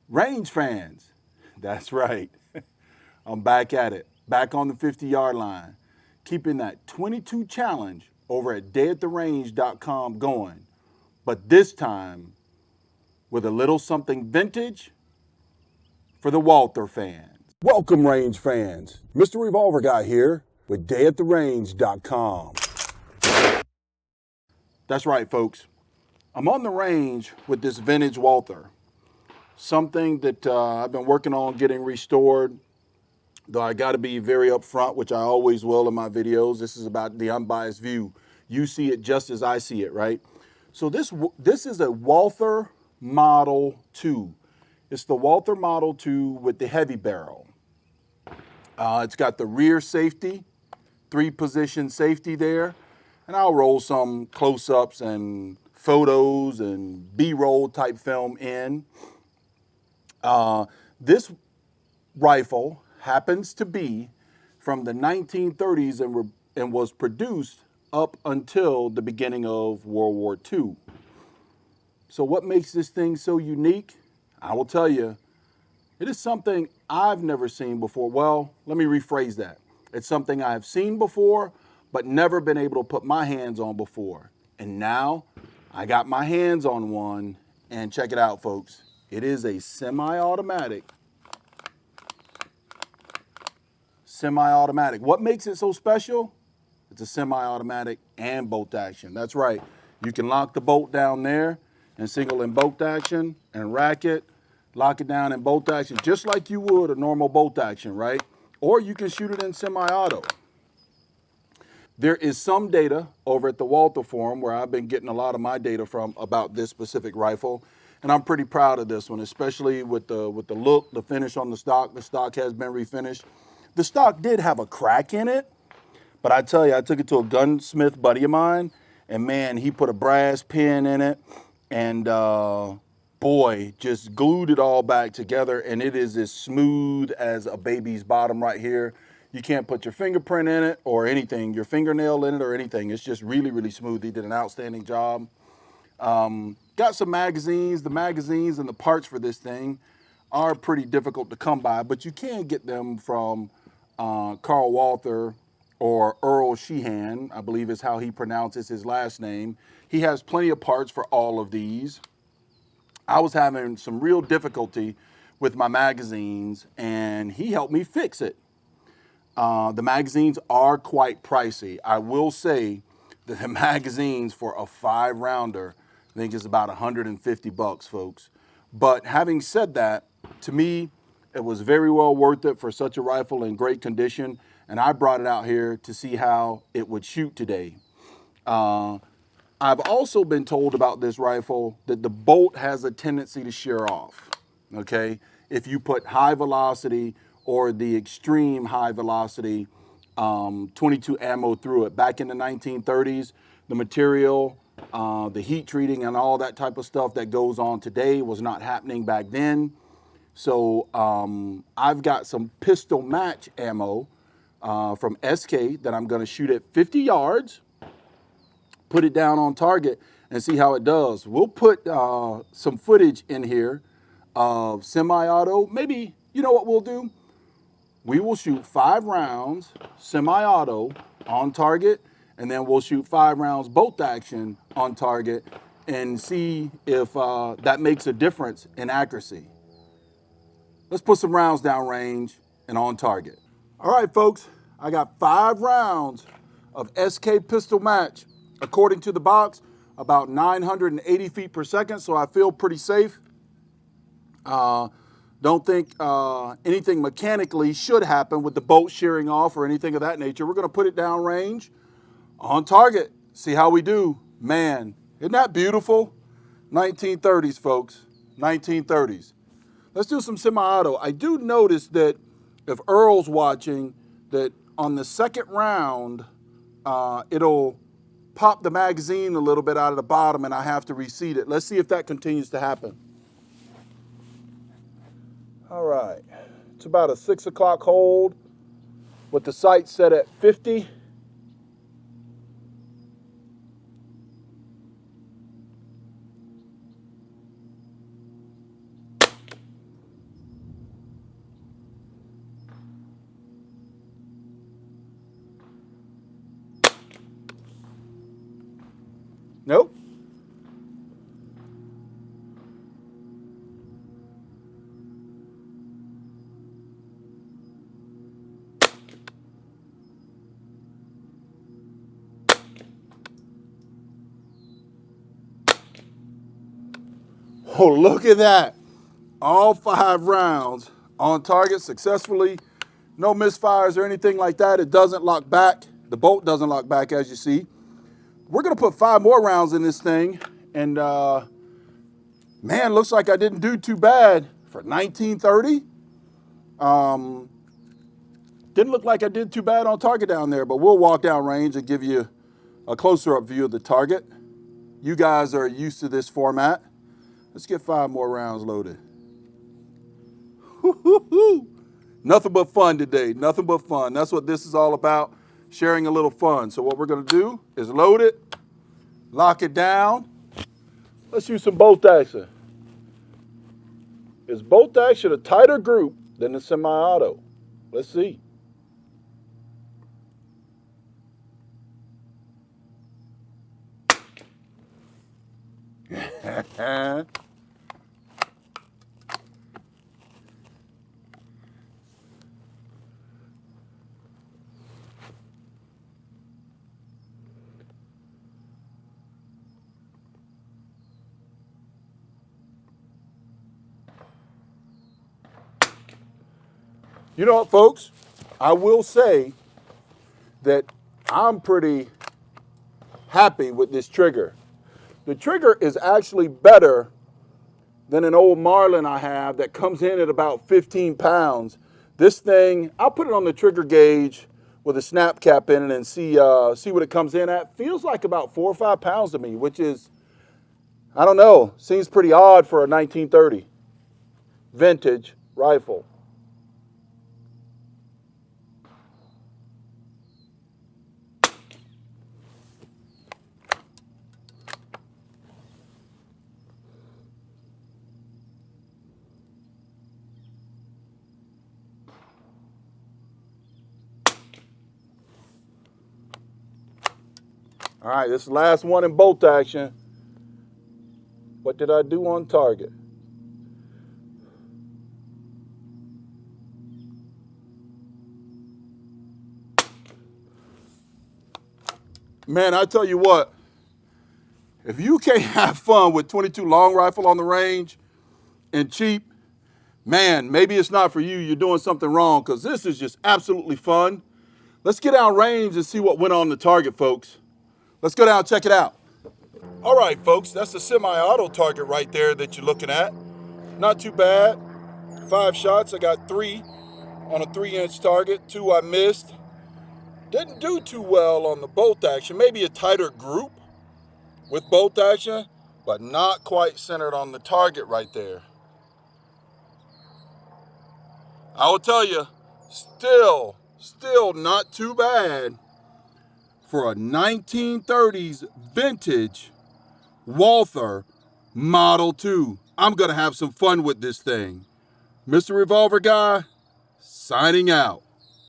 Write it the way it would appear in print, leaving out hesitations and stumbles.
Range fans, that's right. I'm back at it, back on the 50-yard line, keeping that 22 challenge over at dayattherange.com going, but this time with a little something vintage for the Walther fans. Welcome, range fans. Mr. Revolver Guy here with Dayattherange.com. That's right, folks. I'm on the range with this vintage Walther, something that I've been working on getting restored, though I got to be very upfront, which I always will in my videos. This is about the unbiased view. You see it just as I see it, right? So this is a Walther Model 2. It's the Walther Model 2 with the heavy barrel. It's got the rear safety, 3-position safety there, and I'll roll some close-ups and photos and B-roll type film in. This rifle happens to be from the 1930s and was produced up until the beginning of World War II. So what makes this thing so unique? I will tell you, it is something I've never seen before. Well, let me rephrase that. It's something I have seen before, but never been able to put my hands on before. And now I got my hands on one, and check it out, folks. It is a semi-automatic. What makes it so special? It's a semi-automatic and bolt action. That's right. You can lock the bolt down there and single in bolt action and rack it, lock it down in bolt action, just like you would a normal bolt action, right? Or you can shoot it in semi-auto. There is some data over at the Walther forum where I've been getting a lot of my data from about this specific rifle. And I'm pretty proud of this one, especially with the look, the finish on the stock. The stock has been refinished. The stock did have a crack in it, but I tell you, I took it to a gunsmith buddy of mine, and man, he put a brass pin in it, and boy, just glued it all back together, and it is as smooth as a baby's bottom right here. You can't put your fingerprint in it or anything, your fingernail in it or anything. It's just really, really smooth. He did an outstanding job. Got some magazines. The magazines and the parts for this thing are pretty difficult to come by, but you can get them from Carl Walther or Earl Sheehan, I believe is how he pronounces his last name. He has plenty of parts for all of these. I was having some real difficulty with my magazines, and he helped me fix it. The magazines are quite pricey. I will say that the magazines for a 5-rounder, I think is about 150 bucks, folks. But having said that, to me, it was very well worth it for such a rifle in great condition, and I brought it out here to see how it would shoot today. I've also been told about this rifle that the bolt has a tendency to shear off, okay? If you put high velocity or the extreme high velocity 22 ammo through it. Back in the 1930s, the material, the heat treating and all that type of stuff that goes on today was not happening back then. So I've got some pistol match ammo from SK that I'm gonna shoot at 50 yards, put it down on target and see how it does. We'll put some footage in here of semi-auto. Maybe, you know what we'll do? We will shoot 5 rounds semi-auto on target, and then we'll shoot 5 rounds bolt action on target and see if that makes a difference in accuracy. Let's put some rounds down range and on target. All right, folks, I got 5 rounds of SK pistol match. According to the box, about 980 feet per second, so I feel pretty safe. Don't think anything mechanically should happen with the bolt shearing off or anything of that nature. We're gonna put it down range, on target, see how we do. Man, isn't that beautiful? 1930s, folks, 1930s. Let's do some semi-auto. I do notice that if Earl's watching, that on the second round, it'll pop the magazine a little bit out of the bottom and I have to reseat it. Let's see if that continues to happen. All right, it's about a 6 o'clock hold with the sight set at 50. Oh, look at that. All 5 rounds on target successfully. No misfires or anything like that. It doesn't lock back. The bolt doesn't lock back, as you see. We're gonna put 5 more rounds in this thing, and man, looks like I didn't do too bad for 1930. Didn't look like I did too bad on target down there, but we'll walk down range and give you a closer up view of the target. You guys are used to this format. Let's get 5 more rounds loaded. Woo-hoo-hoo. Nothing but fun today, nothing but fun. That's what this is all about, sharing a little fun. So what we're gonna do is load it, lock it down. Let's use some bolt action. Is bolt action a tighter group than the semi-auto? Let's see. You know what, folks? I will say that I'm pretty happy with this trigger. The trigger is actually better than an old Marlin I have that comes in at about 15 pounds. This thing, I'll put it on the trigger gauge with a snap cap in it and see what it comes in at. Feels like about 4 or 5 pounds to me, which is, I don't know, seems pretty odd for a 1930 vintage rifle. All right, this is the last one in bolt action. What did I do on target? Man, I tell you what, if you can't have fun with 22 long rifle on the range and cheap, man, maybe it's not for you. You're doing something wrong, because this is just absolutely fun. Let's get out range and see what went on the target, folks. Let's go down and check it out. All right, folks, that's the semi-auto target right there that you're looking at. Not too bad. 5 shots. I got 3 on a 3-inch target. 2 I missed. Didn't do too well on the bolt action. Maybe a tighter group with bolt action, but not quite centered on the target right there. I will tell you, still not too bad for a 1930s vintage Walther Model 2. I'm going to have some fun with this thing. Mr. Revolver Guy, signing out.